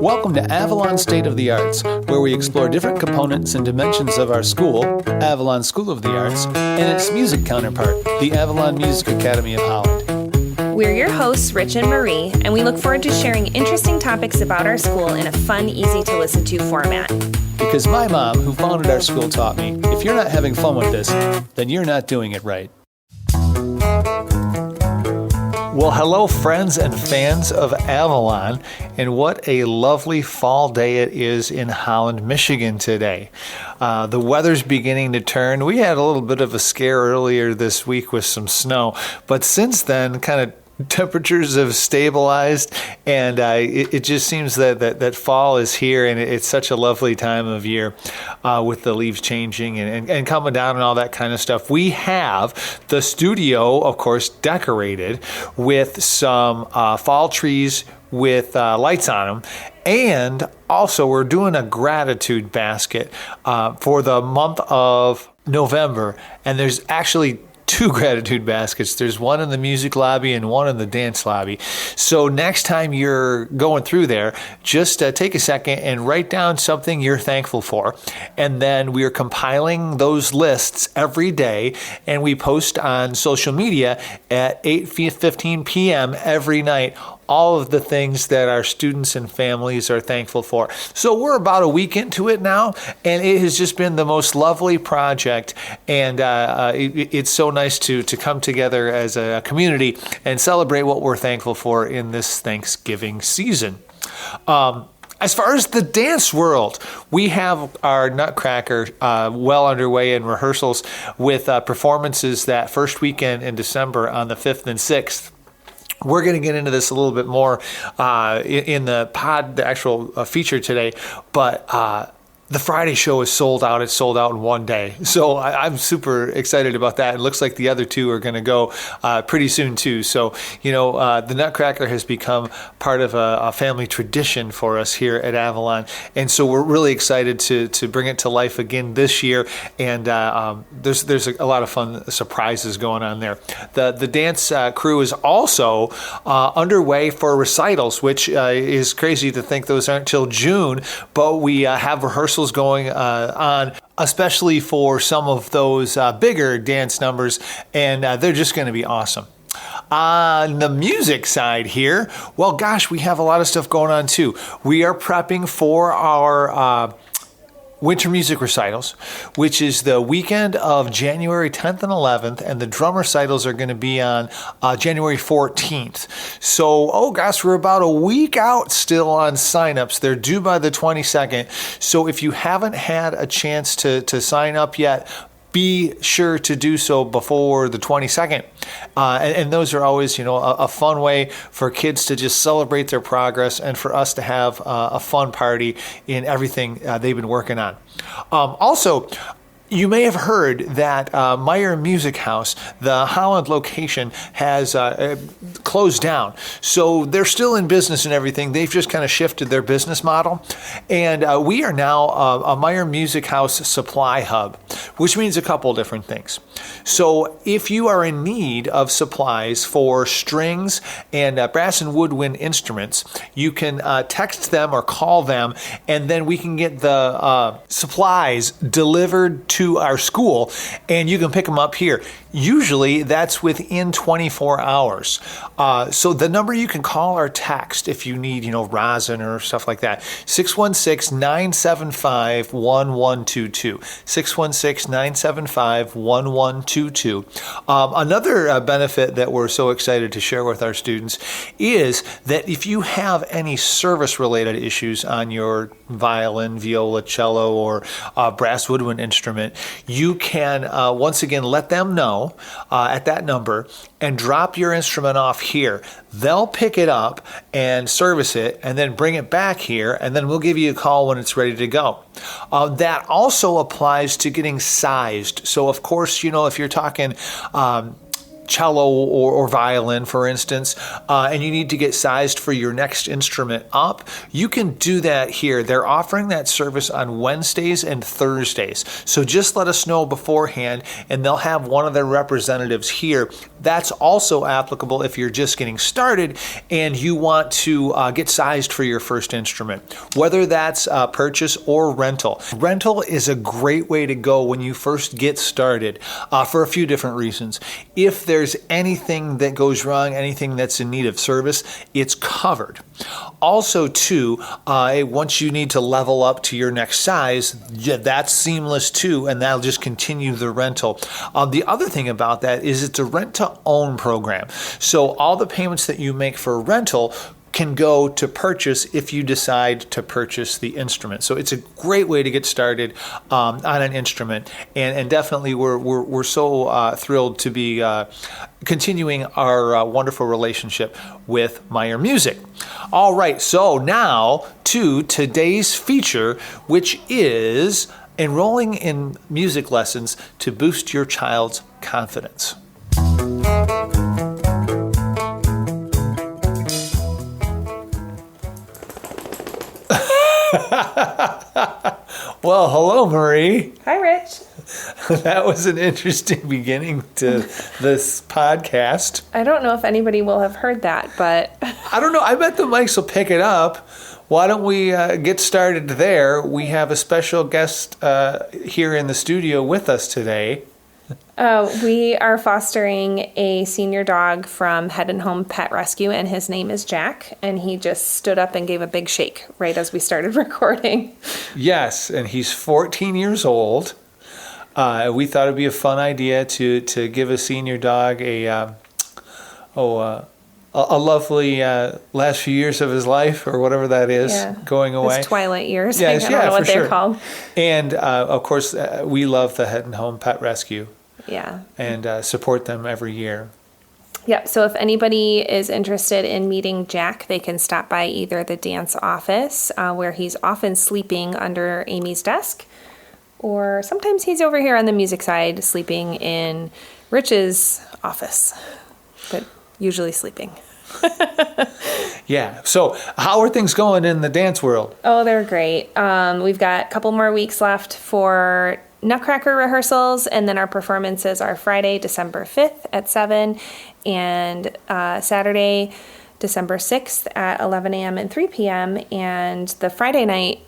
Welcome to Avalon State of the Arts, where we explore different components and dimensions of our school, Avalon School of the Arts, and its music counterpart, the Avalon Music Academy of Holland. We're your hosts, Rich and Marie, and we look forward to sharing interesting topics about our school in a fun, easy-to-listen-to format. Because my mom, who founded our school, taught me, if you're not having fun with this, then you're not doing it right. Well, hello, friends and fans of Avalon, and what a lovely fall day it is in Holland, Michigan today. The weather's beginning to turn. We had a little bit of a scare earlier this week with some snow, but since then, kind of temperatures have stabilized, and it just seems that fall is here, and it's such a lovely time of year with the leaves changing and coming down and all that kind of stuff. We have the studio, of course, decorated with some fall trees with lights on them, and also we're doing a gratitude basket for the month of November, and there's actually two gratitude baskets. There's one in the music lobby and one in the dance lobby. So next time you're going through there, just take a second and write down something you're thankful for. And then we're compiling those lists every day, and we post on social media at 8:15 p.m. every night all of the things that our students and families are thankful for. So we're about a week into it now, and it has just been the most lovely project, and it's so nice to come together as a community and celebrate what we're thankful for in this Thanksgiving season. As far as the dance world, we have our Nutcracker well underway in rehearsals with performances that first weekend in December on the 5th and 6th. We're going to get into this a little bit more in the actual feature today, but the Friday show is sold out. It's sold out in one day. So I'm super excited about that. It looks like the other two are going to go pretty soon too. So, the Nutcracker has become part of a family tradition for us here at Avalon. And so we're really excited to bring it to life again this year. And there's a lot of fun surprises going on there. The dance crew is also underway for recitals, which is crazy to think those aren't till June, but we have rehearsals going on, especially for some of those bigger dance numbers, and they're just going to be awesome. On the music side here, well, gosh, we have a lot of stuff going on too. We are prepping for our Winter Music Recitals, which is the weekend of January 10th and 11th, and the drum recitals are going to be on January 14th. So, oh gosh, we're about a week out still on signups. They're due by the 22nd. So if you haven't had a chance to sign up yet, be sure to do so before the 22nd. And those are always, a fun way for kids to just celebrate their progress and for us to have a fun party in everything they've been working on. Also, you may have heard that Meyer Music House, the Holland location, has closed down. So they're still in business and everything. They've just kind of shifted their business model. And we are now a Meyer Music House supply hub, which means a couple different things. So if you are in need of supplies for strings and brass and woodwind instruments, you can text them or call them, and then we can get the supplies delivered to our school, and you can pick them up here. Usually that's within 24 hours. So the number you can call or text if you need, rosin or stuff like that, 616-975-1122. 616-975-1122. Another benefit that we're so excited to share with our students is that if you have any service-related issues on your violin, viola, cello, or brass woodwind instrument, you can once again let them know at that number and drop your instrument off here. They'll pick it up and service it and then bring it back here, and then we'll give you a call when it's ready to go. That also applies to getting sized. So of course, if you're talking cello or violin, for instance, and you need to get sized for your next instrument up, you can do that here. They're offering that service on Wednesdays and Thursdays. So just let us know beforehand, and they'll have one of their representatives here. That's also applicable if you're just getting started and you want to get sized for your first instrument, whether that's purchase or rental. Rental is a great way to go when you first get started for a few different reasons. If there's anything that goes wrong, anything that's in need of service, it's covered. Also, too, once you need to level up to your next size, that's seamless too, and that'll just continue the rental. The other thing about that is it's a rent-to-own program. So all the payments that you make for rental can go to purchase if you decide to purchase the instrument. So it's a great way to get started on an instrument, and definitely we're so thrilled to be continuing our wonderful relationship with Meyer Music. All right, so now to today's feature, which is enrolling in music lessons to boost your child's confidence. Well, hello, Marie. Hi, Rich. That was an interesting beginning to this podcast. I don't know if anybody will have heard that, but I don't know. I bet the mics will pick it up. Why don't we get started there? We have a special guest here in the studio with us today. We are fostering a senior dog from Head and Home Pet Rescue, and his name is Jack, and he just stood up and gave a big shake right as we started recording. Yes, and he's 14 years old. We thought it'd be a fun idea to give a senior dog a lovely last few years of his life, or whatever that is, going away. His twilight years. Yes, I don't know what they're called. And of course, we love the Head and Home Pet Rescue. Yeah. And support them every year. Yep. So if anybody is interested in meeting Jack, they can stop by either the dance office, where he's often sleeping under Amy's desk, or sometimes he's over here on the music side sleeping in Rich's office, but usually sleeping. Yeah. So how are things going in the dance world? Oh, they're great. We've got a couple more weeks left for Nutcracker rehearsals, and then our performances are Friday, December 5th at 7, and Saturday, December 6th at 11 a.m. and 3 p.m. And the Friday night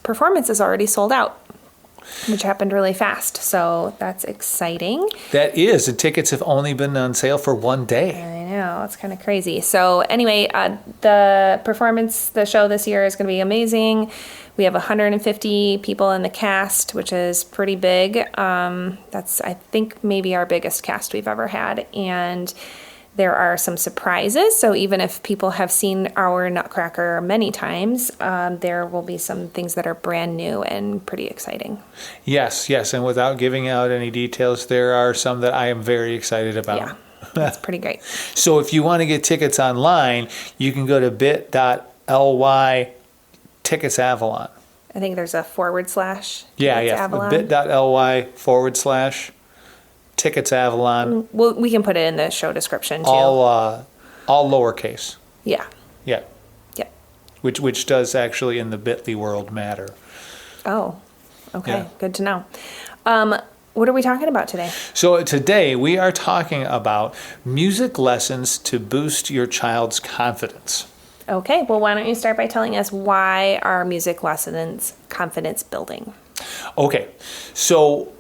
performance is already sold out, which happened really fast. So that's exciting. That is. And tickets have only been on sale for one day. I know. It's kind of crazy. So anyway, the show this year is going to be amazing. We have 150 people in the cast, which is pretty big. That's, I think, maybe our biggest cast we've ever had. And there are some surprises. So even if people have seen our Nutcracker many times, there will be some things that are brand new and pretty exciting. Yes. And without giving out any details, there are some that I am very excited about. Yeah, that's pretty great. So if you want to get tickets online, you can go to bit.ly Tickets Avalon. I think there's a / Yeah. Avalon. bit.ly / Tickets Avalon. Well, we can put it in the show description too. All lowercase. Yeah. Yeah. Yep. Which does actually in the Bitly world matter. Oh, okay. Yeah. Good to know. What are we talking about today? So today we are talking about music lessons to boost your child's confidence. Okay, well, why don't you start by telling us why are music lessons confidence building? Okay, so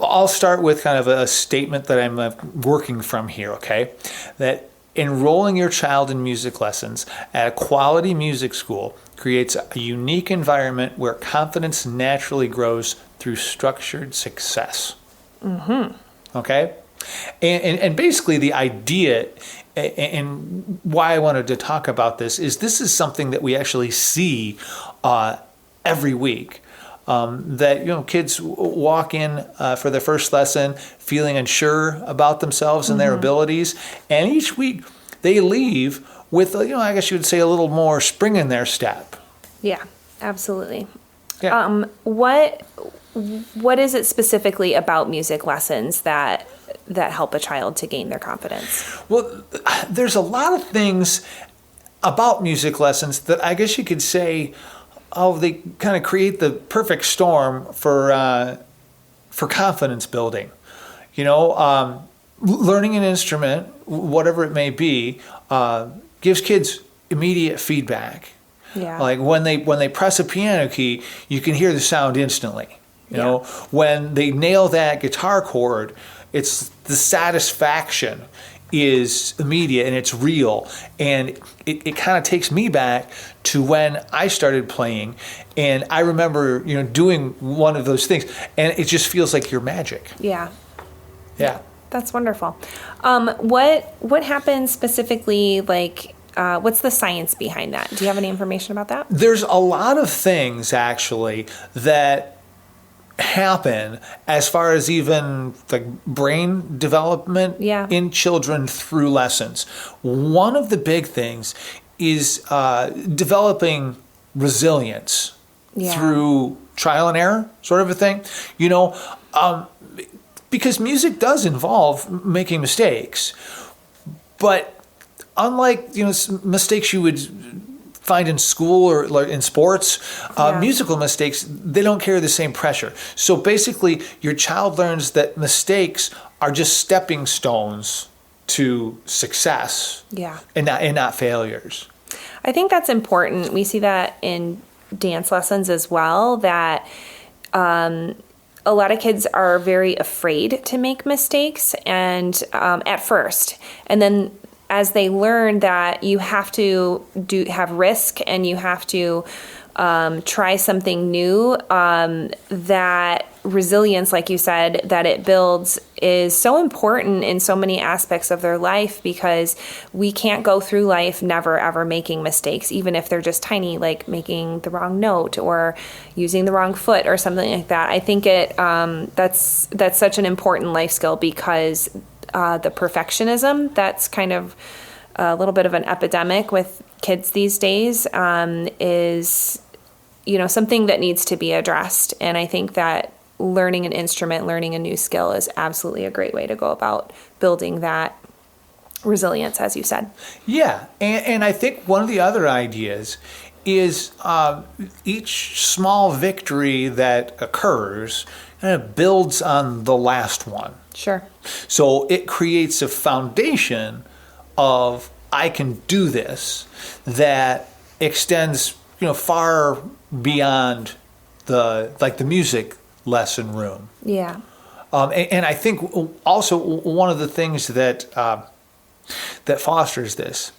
I'll start with kind of a statement that I'm working from here, okay? That enrolling your child in music lessons at a quality music school creates a unique environment where confidence naturally grows through structured success. Mm-hmm. Okay? And basically the idea and why I wanted to talk about this is something that we actually see every week. That kids walk in for their first lesson feeling unsure about themselves and their abilities, and each week they leave with I guess you would say a little more spring in their step. Yeah, absolutely. Yeah. What is it specifically about music lessons that that help a child to gain their confidence? Well, there's a lot of things about music lessons that I guess you could say, they kind of create the perfect storm for confidence building. Learning an instrument, whatever it may be, gives kids immediate feedback. Yeah. Like when they press a piano key, you can hear the sound instantly. You know, when they nail that guitar chord, it's the satisfaction is immediate and it's real. And it kind of takes me back to when I started playing, and I remember, doing one of those things, and it just feels like you're magic. Yeah. Yeah. That's wonderful. What happens specifically, like, what's the science behind that? Do you have any information about that? There's a lot of things, actually, that happen as far as even like brain development in children through lessons. One of the big things is developing resilience through trial and error, sort of a thing. Because music does involve making mistakes, but unlike mistakes you would find in school or like in sports, musical mistakes, they don't carry the same pressure. So basically, your child learns that mistakes are just stepping stones to success, and not failures. I think that's important. We see that in dance lessons as well, that a lot of kids are very afraid to make mistakes, and at first, and then as they learn that you have to have risk and you have to try something new, that resilience, like you said, that it builds is so important in so many aspects of their life, because we can't go through life never ever making mistakes, even if they're just tiny, like making the wrong note or using the wrong foot or something like that. I think that's such an important life skill, because the perfectionism that's kind of a little bit of an epidemic with kids these days is something that needs to be addressed. And I think that learning an instrument, learning a new skill is absolutely a great way to go about building that resilience, as you said. Yeah, and I think one of the other ideas is each small victory that occurs kind of builds on the last one. Sure. So it creates a foundation of I can do this that extends, far beyond the music lesson room. Yeah. And I think also one of the things that fosters this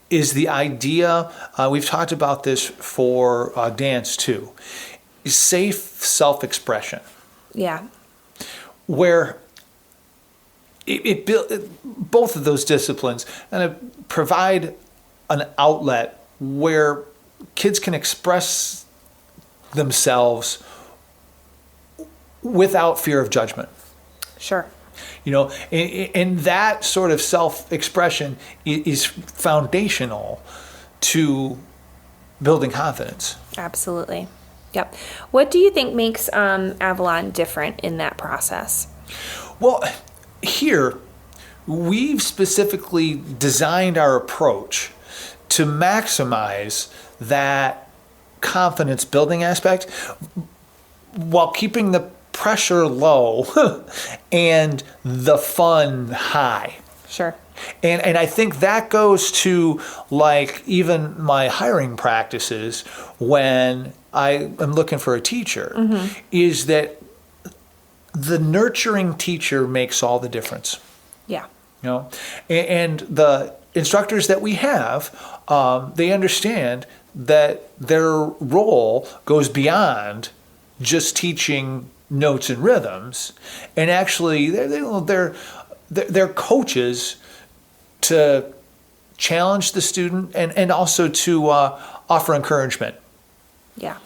is the idea, we've talked about this for dance too, is safe self-expression. Yeah. Where it both of those disciplines and provide an outlet where kids can express themselves without fear of judgment. Sure. And that sort of self-expression is foundational to building confidence. Absolutely. Yep. What do you think makes Avalon different in that process? Well, here, we've specifically designed our approach to maximize that confidence building aspect while keeping the pressure low and the fun high. Sure. And I think that goes to like even my hiring practices when I am looking for a teacher, is that the nurturing teacher makes all the difference. Yeah. And the instructors that we have, they understand that their role goes beyond just teaching notes and rhythms, and actually they're coaches to challenge the student and also to offer encouragement. Yeah.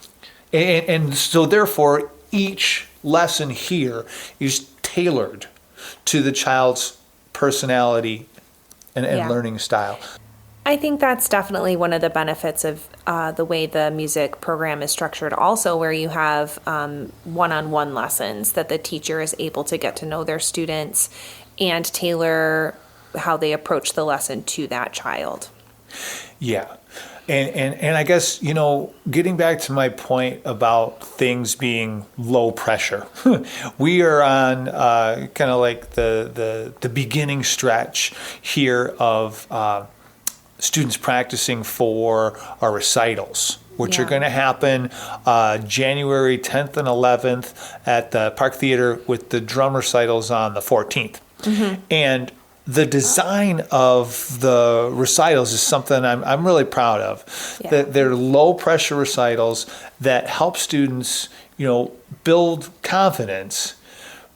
And so therefore each lesson here is tailored to the child's personality and learning style. I think that's definitely one of the benefits of the way the music program is structured also, where you have one-on-one lessons that the teacher is able to get to know their students and tailor how they approach the lesson to that child. Yeah. And I guess, getting back to my point about things being low pressure, we are on kind of like the beginning stretch here of students practicing for our recitals, which are going to happen January 10th and 11th at the Park Theater, with the drum recitals on the 14th. Mm-hmm. And the design of the recitals is something I'm really proud of. Yeah. That they're low pressure recitals that help students, build confidence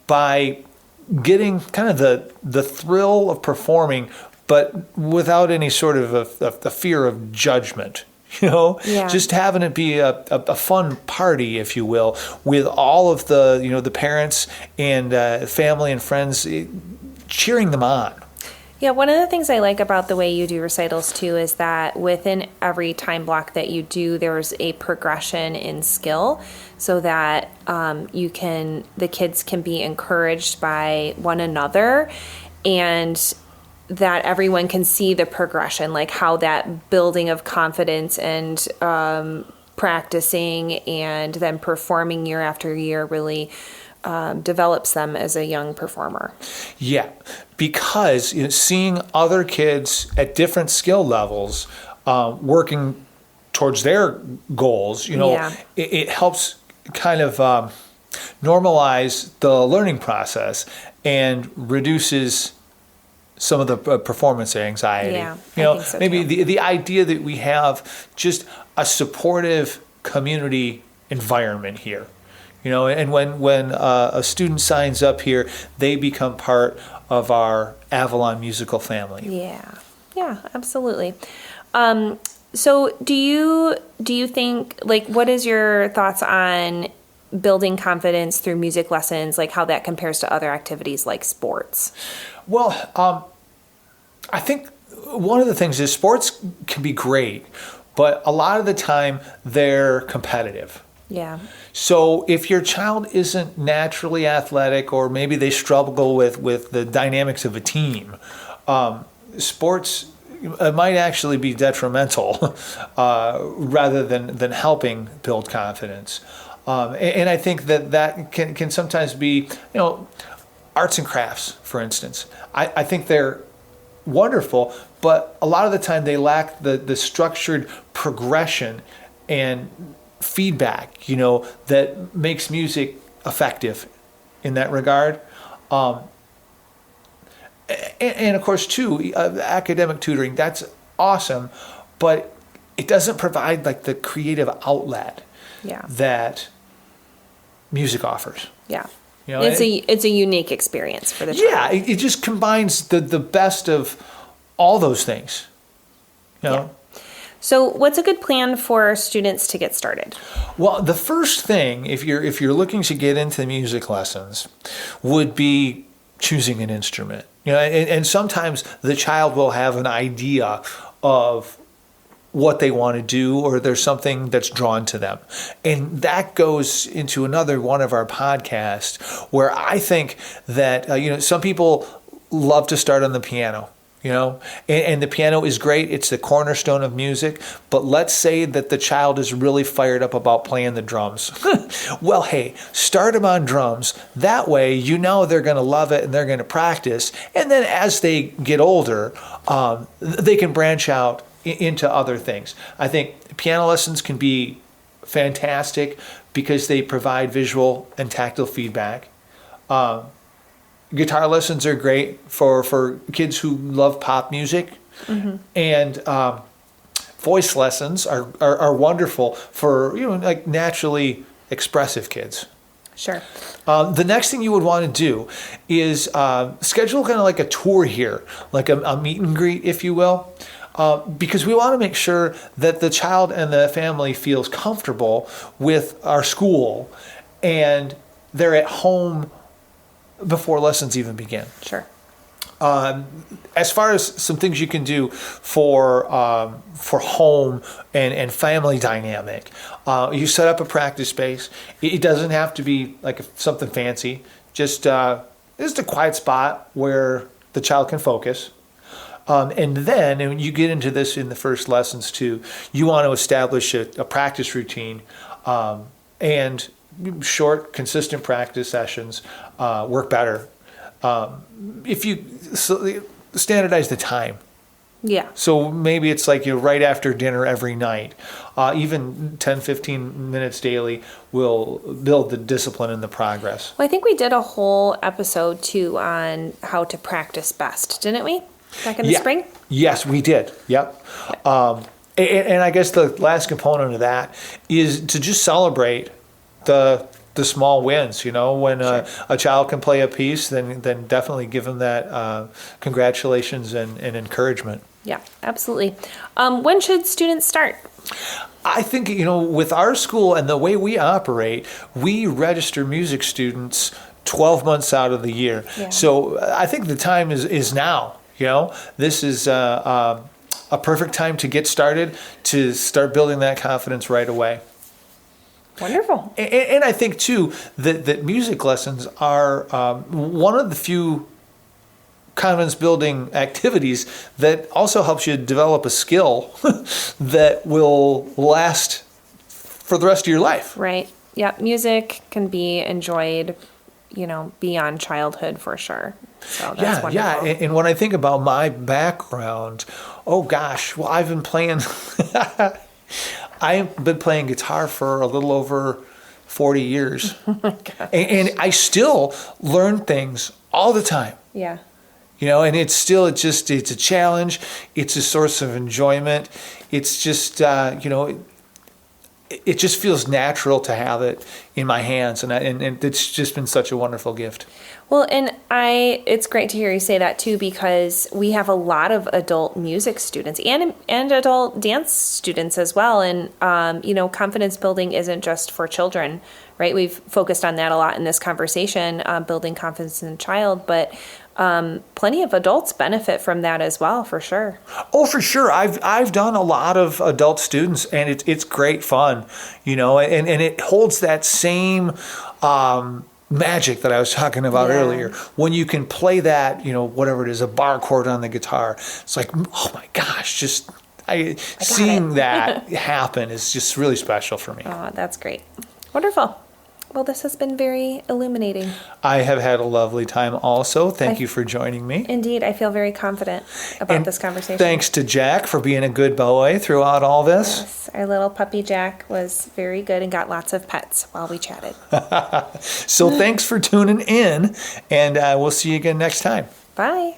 by getting kind of the thrill of performing, but without any sort of a fear of judgment. Just having it be a fun party, if you will, with all of the parents and family and friends cheering them on. Yeah, one of the things I like about the way you do recitals too is that within every time block that you do, there's a progression in skill, so that the kids can be encouraged by one another, and that everyone can see the progression, like how that building of confidence and practicing and then performing year after year really develops them as a young performer. Yeah, because seeing other kids at different skill levels working towards their goals, it helps kind of normalize the learning process and reduces some of the performance anxiety. Yeah, I think so maybe too. the idea that we have just a supportive community environment here. And when a student signs up here, they become part of our Avalon musical family. Yeah, absolutely. So do you think, like, what is your thoughts on building confidence through music lessons, like how that compares to other activities like sports? Well, I think one of the things is sports can be great, but a lot of the time they're competitive. Yeah. So if your child isn't naturally athletic, or maybe they struggle with the dynamics of a team, sports might actually be detrimental rather than helping build confidence. And I think that can sometimes be, arts and crafts, for instance. I think they're wonderful, but a lot of the time they lack the structured progression and feedback, that makes music effective in that regard. And of course, too, academic tutoring, that's awesome, but it doesn't provide like the creative outlet that music offers. Yeah. It's a unique experience for the child. Yeah, it just combines the best of all those things. Yeah. So what's a good plan for students to get started? Well, the first thing, if you're looking to get into music lessons, would be choosing an instrument. And sometimes the child will have an idea of what they want to do, or there's something that's drawn to them. And that goes into another one of our podcasts where I think that, some people love to start on the piano. And the piano is great. It's the cornerstone of music. But let's say that the child is really fired up about playing the drums. Well, hey, start them on drums. That way, they're going to love it and they're going to practice. And then as they get older, they can branch out into other things. I think piano lessons can be fantastic because they provide visual and tactile feedback. Guitar lessons are great for kids who love pop music. Mm-hmm. And voice lessons are wonderful for like naturally expressive kids. Sure. The next thing you would want to do is schedule kind of like a tour here, like a meet and greet, if you will. Because we want to make sure that the child and the family feels comfortable with our school and they're at home before lessons even begin. Sure. As far as some things you can do for home and family dynamic, you set up a practice space. It doesn't have to be like something fancy. Just just a quiet spot where the child can focus. And then, and you get into this in the first lessons too, you want to establish a practice routine, and short, consistent practice sessions work better. If you standardize the time. Yeah. So maybe it's like right after dinner every night. Even 10, 15 minutes daily will build the discipline and the progress. Well, I think we did a whole episode too on how to practice best, didn't we? Back in the spring? Yes, we did. Yep. And I guess the last component of that is to just celebrate the small wins. When Sure. a child can play a piece, then definitely give them that congratulations and encouragement. Yeah, absolutely. When should students start? I think, with our school and the way we operate, we register music students 12 months out of the year. Yeah. So I think the time is now. This is a perfect time to get started, to start building that confidence right away. Wonderful. And I think, too, that music lessons are one of the few confidence-building activities that also helps you develop a skill that will last for the rest of your life. Right. Yeah, music can be enjoyed, beyond childhood for sure. So that's wonderful. Yeah. And when I think about my background, oh gosh, well, I've been playing guitar for a little over 40 years. Oh my gosh. And I still learn things all the time. Yeah. And it's a challenge. It's a source of enjoyment. It's just, it just feels natural to have it in my hands. And it's just been such a wonderful gift. Well, and it's great to hear you say that too, because we have a lot of adult music students and adult dance students as well. And, confidence building isn't just for children, right? We've focused on that a lot in this conversation, building confidence in a child, but plenty of adults benefit from that as well, for sure. Oh, for sure. I've done a lot of adult students, and it's great fun, and it holds that same magic that I was talking about earlier. When you can play that, whatever it is, a bar chord on the guitar, it's like, oh my gosh, just seeing that happen is just really special for me. Oh, that's great. Wonderful. Well, this has been very illuminating. I have had a lovely time also. Thank you for joining me. Indeed. I feel very confident about this conversation. Thanks to Jack for being a good boy throughout all this. Yes, our little puppy Jack was very good and got lots of pets while we chatted. So thanks for tuning in, and we'll see you again next time. Bye.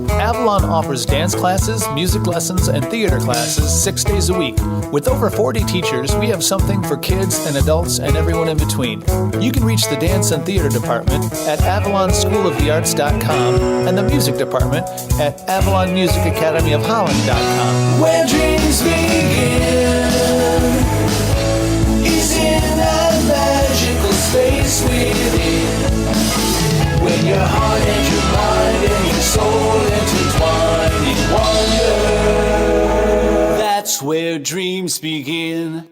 Avalon offers dance classes, music lessons, and theater classes 6 days a week. With over 40 teachers, we have something for kids and adults and everyone in between. You can reach the dance and theater department at avalonschoolofthearts.com and the music department at avalonmusicacademyofholland.com. Where dreams begin is in that magical space within. When your heart and your mind and your soul intertwine in wonder, that's where dreams begin.